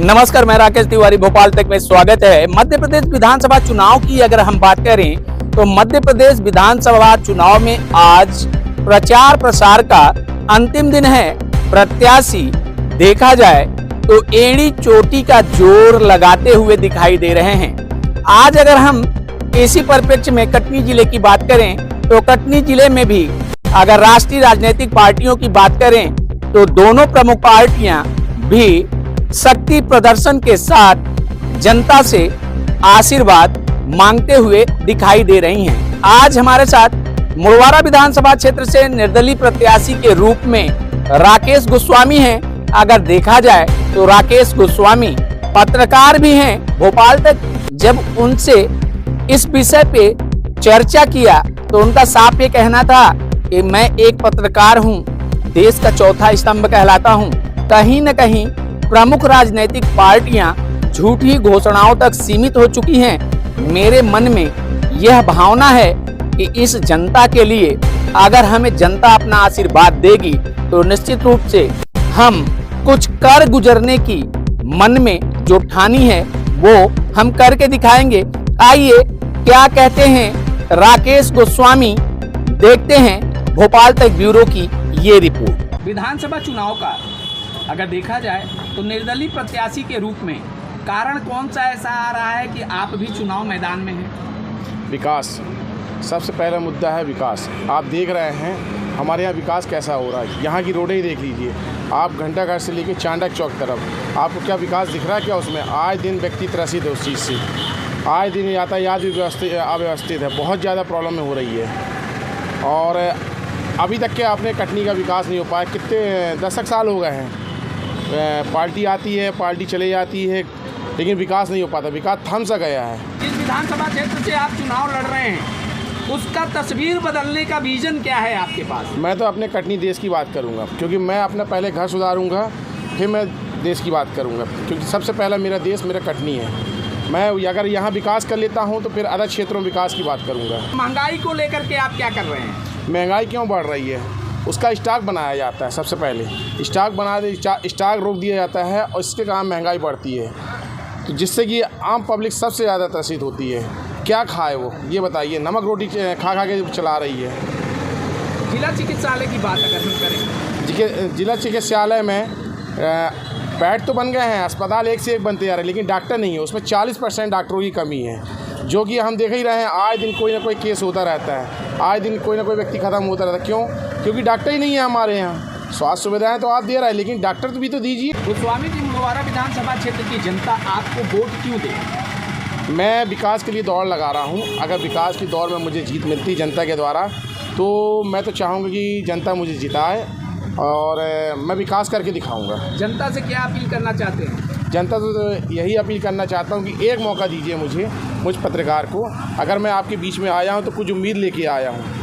नमस्कार, मैं राकेश तिवारी, भोपाल तक में स्वागत है। मध्य प्रदेश विधानसभा चुनाव की अगर हम बात करें तो मध्य प्रदेश विधानसभा चुनाव में आज प्रचार प्रसार का अंतिम दिन है। प्रत्याशी देखा जाए तो एड़ी चोटी का जोर लगाते हुए दिखाई दे रहे हैं। आज अगर हम इसी परिप्रेक्ष्य में कटनी जिले की बात करें तो कटनी जिले में भी अगर राष्ट्रीय राजनीतिक पार्टियों की बात करें तो दोनों प्रमुख पार्टियां भी शक्ति प्रदर्शन के साथ जनता से आशीर्वाद मांगते हुए दिखाई दे रही हैं। आज हमारे साथ मुड़वारा विधानसभा क्षेत्र से निर्दलीय प्रत्याशी के रूप में राकेश गोस्वामी हैं। अगर देखा जाए तो राकेश गोस्वामी पत्रकार भी हैं। भोपाल तक जब उनसे इस विषय पे चर्चा किया तो उनका साफ ये कहना था कि मैं एक पत्रकार हूं, देश का चौथा स्तंभ कहलाता हूं। कहीं न कहीं प्रमुख राजनीतिक पार्टियां झूठी घोषणाओं तक सीमित हो चुकी हैं। मेरे मन में यह भावना है कि इस जनता के लिए अगर हमें जनता अपना आशीर्वाद देगी तो निश्चित रूप से हम कुछ कर गुजरने की मन में जो ठानी है वो हम करके दिखाएंगे। आइए क्या कहते हैं राकेश गोस्वामी, देखते हैं भोपाल तक ब्यूरो की ये रिपोर्ट। विधानसभा चुनाव का अगर देखा जाए तो निर्दलीय प्रत्याशी के रूप में कारण कौन सा ऐसा आ रहा है कि आप भी चुनाव मैदान में हैं? विकास सबसे पहला मुद्दा है। विकास आप देख रहे हैं हमारे यहाँ विकास कैसा हो रहा है। यहाँ की रोडें ही देख लीजिए आप, घंटाघर से लेकर चांडक चौक तरफ आपको क्या विकास दिख रहा है? क्या उसमें आए दिन व्यक्ति त्रसित है उस चीज़ से, आए दिन यातायात भी अव्यवस्थित है, बहुत ज़्यादा प्रॉब्लम हो रही है। और अभी तक के आपने कटनी का विकास नहीं हो पाया। कितने 10 साल हो गए हैं, पार्टी आती है पार्टी चले जाती है लेकिन विकास नहीं हो पाता, विकास थम सा गया है। जिस विधानसभा क्षेत्र से आप चुनाव लड़ रहे हैं उसका तस्वीर बदलने का विजन क्या है आपके पास? मैं तो अपने कटनी देश की बात करूंगा, क्योंकि मैं अपना पहले घर सुधारूंगा फिर मैं देश की बात करूंगा, क्योंकि सबसे पहला मेरा देश मेरा कटनी है। मैं अगर यहाँ विकास कर लेता हूँ तो फिर अलग क्षेत्रों में विकास की बात करूँगा। महंगाई को लेकर के आप क्या कर रहे हैं? महंगाई क्यों बढ़ रही है? उसका स्टॉक बनाया जाता है। सबसे पहले स्टॉक बना दे, स्टॉक रोक दिया जाता है और इसके कारण महंगाई बढ़ती है, तो जिससे कि आम पब्लिक सबसे ज़्यादा त्रसित होती है। क्या खाए वो ये बताइए, नमक रोटी खा खा के चला रही है। जिला चिकित्सालय की बात अगर हम करें, जिला चिकित्सालय में बेड तो बन गए हैं, अस्पताल एक से एक बनते जा रहे हैं, लेकिन डॉक्टर नहीं है। उसमें 40% डॉक्टरों की कमी है, जो कि हम देख ही रहे हैं। आए दिन कोई ना कोई केस होता रहता है, आए दिन कोई ना कोई व्यक्ति खत्म होता रहता है। क्यों? क्योंकि डॉक्टर ही नहीं है हमारे यहाँ। स्वास्थ्य सुविधाएं तो आप दे रहे हैं लेकिन डॉक्टर तो भी तो दीजिए। गोस्वामी जी, मुड़वारा विधानसभा क्षेत्र की जनता आपको वोट क्यों दे? मैं विकास के लिए दौड़ लगा रहा हूँ। अगर विकास की दौड़ में मुझे जीत मिलती जनता के द्वारा तो मैं तो चाहूँगा कि जनता मुझे जिताए और मैं विकास करके दिखाऊँगा। जनता से क्या अपील करना चाहते हैं? जनता तो यही अपील करना चाहता हूँ कि एक मौका दीजिए मुझ पत्रकार को। अगर मैं आपके बीच में आया हूँ तो कुछ उम्मीद लेके आया हूँ।